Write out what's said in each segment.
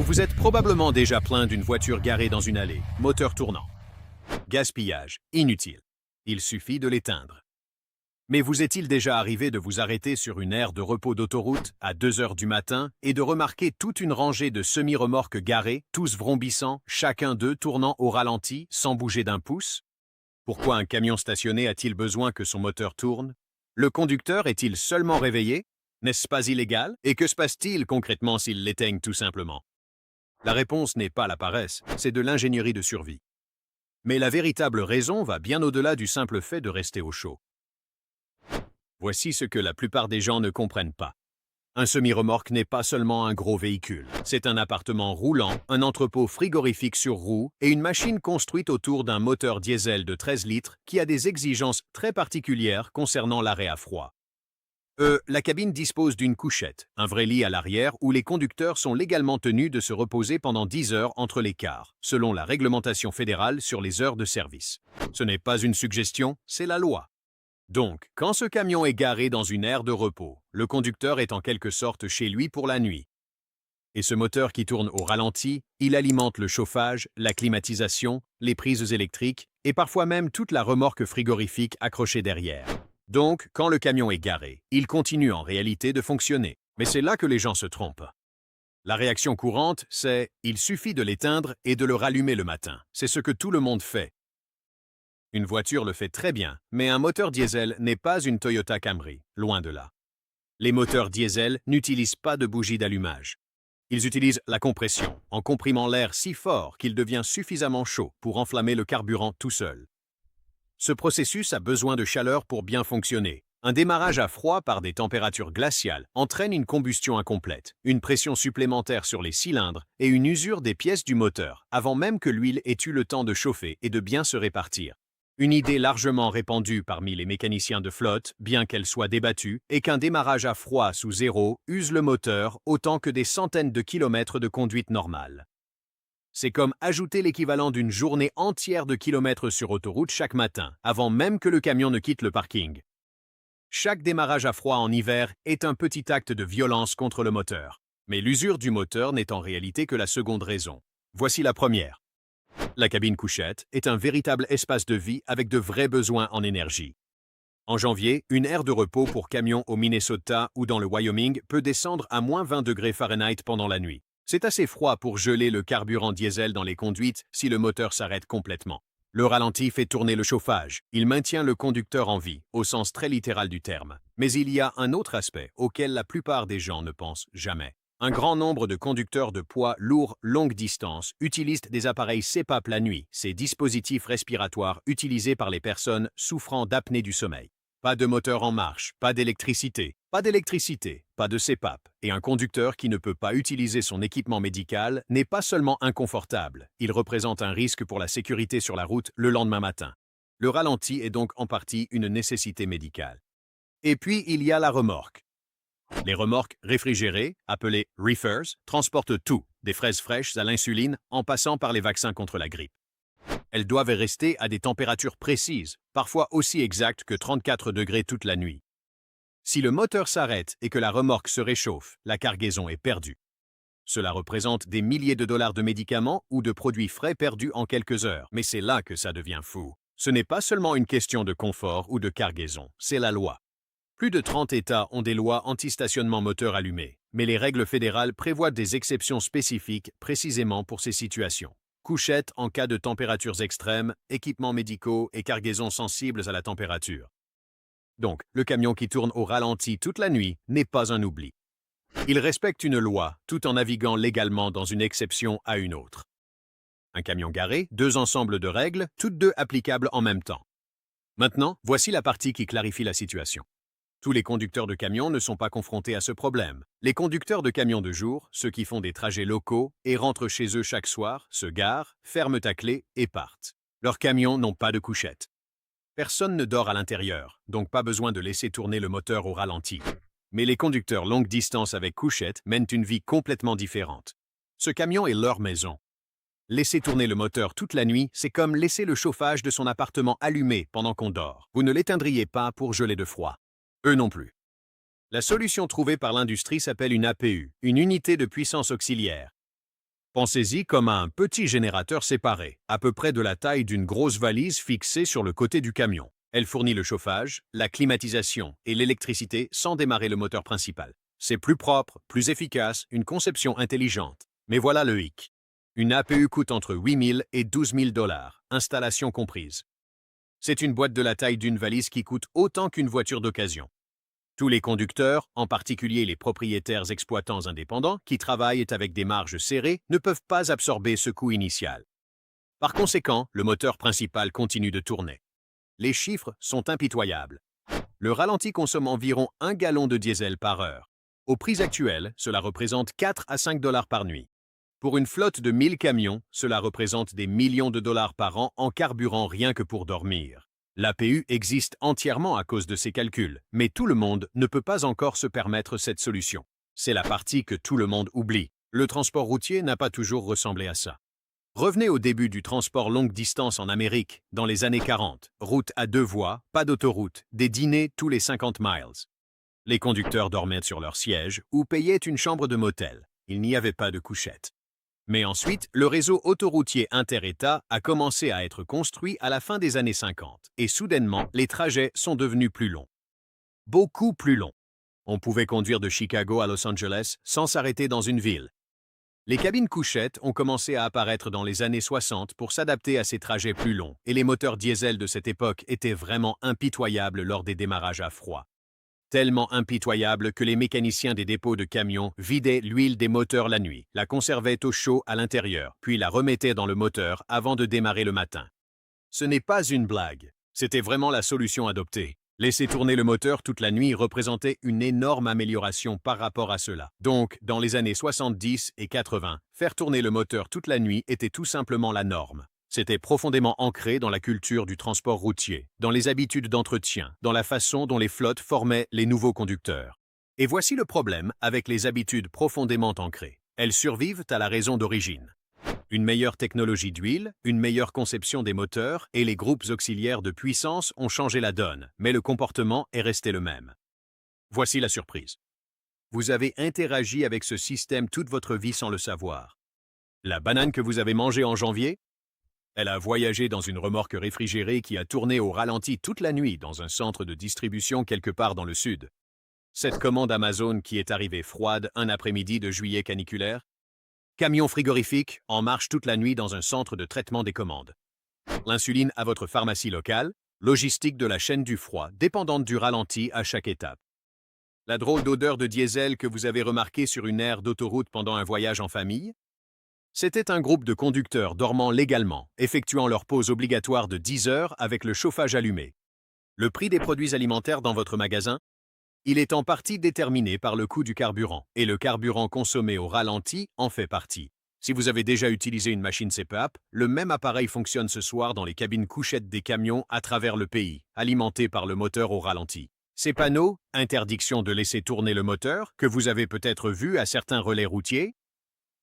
Vous vous êtes probablement déjà plaint d'une voiture garée dans une allée, moteur tournant. Gaspillage, inutile. Il suffit de l'éteindre. Mais vous est-il déjà arrivé de vous arrêter sur une aire de repos d'autoroute à 2 heures du matin et de remarquer toute une rangée de semi-remorques garées, tous vrombissant, chacun d'eux tournant au ralenti sans bouger d'un pouce? Pourquoi un camion stationné a-t-il besoin que son moteur tourne? Le conducteur est-il seulement réveillé? N'est-ce pas illégal? Et que se passe-t-il concrètement s'il l'éteigne tout simplement? La réponse n'est pas la paresse, c'est de l'ingénierie de survie. Mais la véritable raison va bien au-delà du simple fait de rester au chaud. Voici ce que la plupart des gens ne comprennent pas. Un semi-remorque n'est pas seulement un gros véhicule. C'est un appartement roulant, un entrepôt frigorifique sur roues et une machine construite autour d'un moteur diesel de 13 litres qui a des exigences très particulières concernant l'arrêt à froid. La cabine dispose d'une couchette, un vrai lit à l'arrière où les conducteurs sont légalement tenus de se reposer pendant 10 heures entre les quarts, selon la réglementation fédérale sur les heures de service. Ce n'est pas une suggestion, c'est la loi. Donc, quand ce camion est garé dans une aire de repos, le conducteur est en quelque sorte chez lui pour la nuit. Et ce moteur qui tourne au ralenti, il alimente le chauffage, la climatisation, les prises électriques et parfois même toute la remorque frigorifique accrochée derrière. Donc, quand le camion est garé, il continue en réalité de fonctionner. Mais c'est là que les gens se trompent. La réaction courante, c'est « il suffit de l'éteindre et de le rallumer le matin ». C'est ce que tout le monde fait. Une voiture le fait très bien, mais un moteur diesel n'est pas une Toyota Camry, loin de là. Les moteurs diesel n'utilisent pas de bougie d'allumage. Ils utilisent la compression, en comprimant l'air si fort qu'il devient suffisamment chaud pour enflammer le carburant tout seul. Ce processus a besoin de chaleur pour bien fonctionner. Un démarrage à froid par des températures glaciales entraîne une combustion incomplète, une pression supplémentaire sur les cylindres et une usure des pièces du moteur, avant même que l'huile ait eu le temps de chauffer et de bien se répartir. Une idée largement répandue parmi les mécaniciens de flotte, bien qu'elle soit débattue, est qu'un démarrage à froid sous zéro use le moteur autant que des centaines de kilomètres de conduite normale. C'est comme ajouter l'équivalent d'une journée entière de kilomètres sur autoroute chaque matin, avant même que le camion ne quitte le parking. Chaque démarrage à froid en hiver est un petit acte de violence contre le moteur. Mais l'usure du moteur n'est en réalité que la seconde raison. Voici la première. La cabine couchette est un véritable espace de vie avec de vrais besoins en énergie. En janvier, une aire de repos pour camions au Minnesota ou dans le Wyoming peut descendre à moins 20 degrés Fahrenheit pendant la nuit. C'est assez froid pour geler le carburant diesel dans les conduites si le moteur s'arrête complètement. Le ralenti fait tourner le chauffage. Il maintient le conducteur en vie, au sens très littéral du terme. Mais il y a un autre aspect auquel la plupart des gens ne pensent jamais. Un grand nombre de conducteurs de poids lourds longue distance utilisent des appareils CPAP la nuit, ces dispositifs respiratoires utilisés par les personnes souffrant d'apnée du sommeil. Pas de moteur en marche, pas d'électricité, pas de CPAP. Et un conducteur qui ne peut pas utiliser son équipement médical n'est pas seulement inconfortable, il représente un risque pour la sécurité sur la route le lendemain matin. Le ralenti est donc en partie une nécessité médicale. Et puis il y a la remorque. Les remorques réfrigérées, appelées reefers, transportent tout, des fraises fraîches à l'insuline en passant par les vaccins contre la grippe. Elles doivent rester à des températures précises, parfois aussi exactes que 34 degrés toute la nuit. Si le moteur s'arrête et que la remorque se réchauffe, la cargaison est perdue. Cela représente des milliers de dollars de médicaments ou de produits frais perdus en quelques heures. Mais c'est là que ça devient fou. Ce n'est pas seulement une question de confort ou de cargaison, c'est la loi. Plus de 30 États ont des lois anti-stationnement moteur allumé, mais les règles fédérales prévoient des exceptions spécifiques précisément pour ces situations. Couchettes en cas de températures extrêmes, équipements médicaux et cargaisons sensibles à la température. Donc, le camion qui tourne au ralenti toute la nuit n'est pas un oubli. Il respecte une loi tout en naviguant légalement dans une exception à une autre. Un camion garé, 2 ensembles de règles, toutes deux applicables en même temps. Maintenant, voici la partie qui clarifie la situation. Tous les conducteurs de camions ne sont pas confrontés à ce problème. Les conducteurs de camions de jour, ceux qui font des trajets locaux et rentrent chez eux chaque soir, se garent, ferment à clé et partent. Leurs camions n'ont pas de couchette. Personne ne dort à l'intérieur, donc pas besoin de laisser tourner le moteur au ralenti. Mais les conducteurs longue distance avec couchette mènent une vie complètement différente. Ce camion est leur maison. Laisser tourner le moteur toute la nuit, c'est comme laisser le chauffage de son appartement allumé pendant qu'on dort. Vous ne l'éteindriez pas pour geler de froid. Eux non plus. La solution trouvée par l'industrie s'appelle une APU, une unité de puissance auxiliaire. Pensez-y comme à un petit générateur séparé, à peu près de la taille d'une grosse valise fixée sur le côté du camion. Elle fournit le chauffage, la climatisation et l'électricité sans démarrer le moteur principal. C'est plus propre, plus efficace, une conception intelligente. Mais voilà le hic. Une APU coûte entre 8 000 et 12 000 $, installation comprise. C'est une boîte de la taille d'une valise qui coûte autant qu'une voiture d'occasion. Tous les conducteurs, en particulier les propriétaires exploitants indépendants qui travaillent avec des marges serrées, ne peuvent pas absorber ce coût initial. Par conséquent, le moteur principal continue de tourner. Les chiffres sont impitoyables. Le ralenti consomme environ 1 gallon de diesel par heure. Au prix actuel, cela représente 4 à 5 $ par nuit. Pour une flotte de 1000 camions, cela représente des millions de dollars par an en carburant rien que pour dormir. L'APU existe entièrement à cause de ces calculs, mais tout le monde ne peut pas encore se permettre cette solution. C'est la partie que tout le monde oublie. Le transport routier n'a pas toujours ressemblé à ça. Revenez au début du transport longue distance en Amérique, dans les années 40. Route à 2 voies, pas d'autoroute, des dîners tous les 50 miles. Les conducteurs dormaient sur leur siège ou payaient une chambre de motel. Il n'y avait pas de couchette. Mais ensuite, le réseau autoroutier inter-État a commencé à être construit à la fin des années 50, et soudainement, les trajets sont devenus plus longs. Beaucoup plus longs. On pouvait conduire de Chicago à Los Angeles sans s'arrêter dans une ville. Les cabines couchettes ont commencé à apparaître dans les années 60 pour s'adapter à ces trajets plus longs, et les moteurs diesel de cette époque étaient vraiment impitoyables lors des démarrages à froid. Tellement impitoyables que les mécaniciens des dépôts de camions vidaient l'huile des moteurs la nuit, la conservaient au chaud à l'intérieur, puis la remettaient dans le moteur avant de démarrer le matin. Ce n'est pas une blague. C'était vraiment la solution adoptée. Laisser tourner le moteur toute la nuit représentait une énorme amélioration par rapport à cela. Donc, dans les années 70 et 80, faire tourner le moteur toute la nuit était tout simplement la norme. C'était profondément ancré dans la culture du transport routier, dans les habitudes d'entretien, dans la façon dont les flottes formaient les nouveaux conducteurs. Et voici le problème avec les habitudes profondément ancrées. Elles survivent à la raison d'origine. Une meilleure technologie d'huile, une meilleure conception des moteurs et les groupes auxiliaires de puissance ont changé la donne, mais le comportement est resté le même. Voici la surprise. Vous avez interagi avec ce système toute votre vie sans le savoir. La banane que vous avez mangée en janvier? Elle a voyagé dans une remorque réfrigérée qui a tourné au ralenti toute la nuit dans un centre de distribution quelque part dans le sud. Cette commande Amazon qui est arrivée froide un après-midi de juillet caniculaire? Camion frigorifique en marche toute la nuit dans un centre de traitement des commandes. L'insuline à votre pharmacie locale, logistique de la chaîne du froid, dépendante du ralenti à chaque étape. La drôle d'odeur de diesel que vous avez remarquée sur une aire d'autoroute pendant un voyage en famille? C'était un groupe de conducteurs dormant légalement, effectuant leur pause obligatoire de 10 heures avec le chauffage allumé. Le prix des produits alimentaires dans votre magasin? Il est en partie déterminé par le coût du carburant, et le carburant consommé au ralenti en fait partie. Si vous avez déjà utilisé une machine CPAP, le même appareil fonctionne ce soir dans les cabines couchettes des camions à travers le pays, alimenté par le moteur au ralenti. Ces panneaux, interdiction de laisser tourner le moteur, que vous avez peut-être vus à certains relais routiers,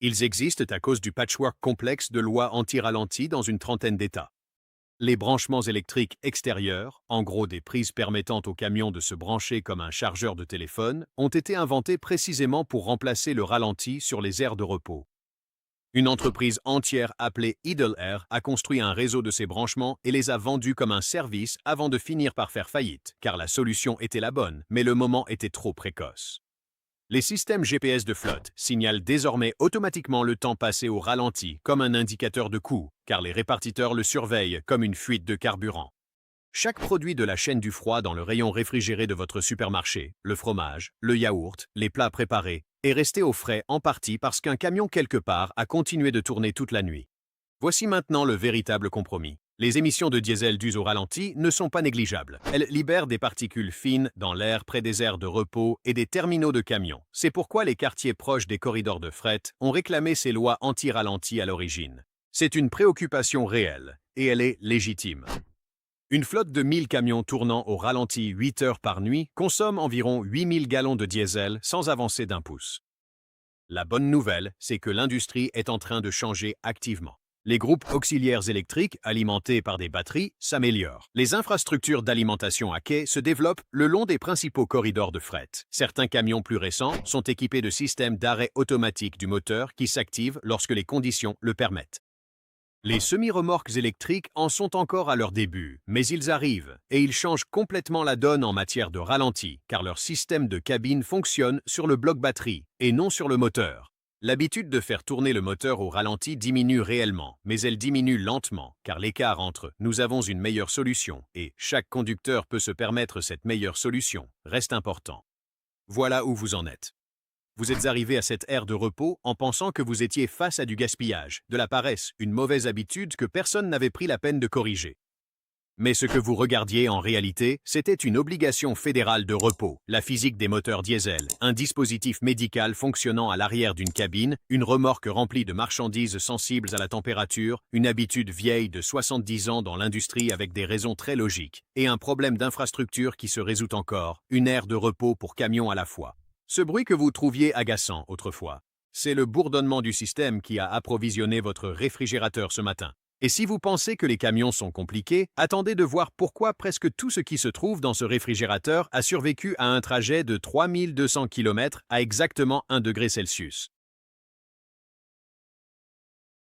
ils existent à cause du patchwork complexe de lois anti-ralenti dans une trentaine d'États. Les branchements électriques extérieurs, en gros des prises permettant au camion de se brancher comme un chargeur de téléphone, ont été inventés précisément pour remplacer le ralenti sur les aires de repos. Une entreprise entière appelée Idle Air a construit un réseau de ces branchements et les a vendus comme un service avant de finir par faire faillite, car la solution était la bonne, mais le moment était trop précoce. Les systèmes GPS de flotte signalent désormais automatiquement le temps passé au ralenti comme un indicateur de coût, car les répartiteurs le surveillent comme une fuite de carburant. Chaque produit de la chaîne du froid dans le rayon réfrigéré de votre supermarché, le fromage, le yaourt, les plats préparés, est resté au frais en partie parce qu'un camion quelque part a continué de tourner toute la nuit. Voici maintenant le véritable compromis. Les émissions de diesel dues au ralenti ne sont pas négligeables. Elles libèrent des particules fines dans l'air près des aires de repos et des terminaux de camions. C'est pourquoi les quartiers proches des corridors de fret ont réclamé ces lois anti-ralenti à l'origine. C'est une préoccupation réelle, et elle est légitime. Une flotte de 1000 camions tournant au ralenti 8 heures par nuit consomme environ 8000 gallons de diesel sans avancer d'un pouce. La bonne nouvelle, c'est que l'industrie est en train de changer activement. Les groupes auxiliaires électriques alimentés par des batteries s'améliorent. Les infrastructures d'alimentation à quai se développent le long des principaux corridors de fret. Certains camions plus récents sont équipés de systèmes d'arrêt automatique du moteur qui s'activent lorsque les conditions le permettent. Les semi-remorques électriques en sont encore à leur début, mais ils arrivent et ils changent complètement la donne en matière de ralenti, car leur système de cabine fonctionne sur le bloc batterie et non sur le moteur. L'habitude de faire tourner le moteur au ralenti diminue réellement, mais elle diminue lentement, car l'écart entre « nous avons une meilleure solution » et « chaque conducteur peut se permettre cette meilleure solution » reste important. Voilà où vous en êtes. Vous êtes arrivé à cette ère de repos en pensant que vous étiez face à du gaspillage, de la paresse, une mauvaise habitude que personne n'avait pris la peine de corriger. Mais ce que vous regardiez en réalité, c'était une obligation fédérale de repos, la physique des moteurs diesel, un dispositif médical fonctionnant à l'arrière d'une cabine, une remorque remplie de marchandises sensibles à la température, une habitude vieille de 70 ans dans l'industrie avec des raisons très logiques, et un problème d'infrastructure qui se résout encore, une ère de repos pour camions à la fois. Ce bruit que vous trouviez agaçant autrefois, c'est le bourdonnement du système qui a approvisionné votre réfrigérateur ce matin. Et si vous pensez que les camions sont compliqués, attendez de voir pourquoi presque tout ce qui se trouve dans ce réfrigérateur a survécu à un trajet de 3200 km à exactement 1 degré Celsius.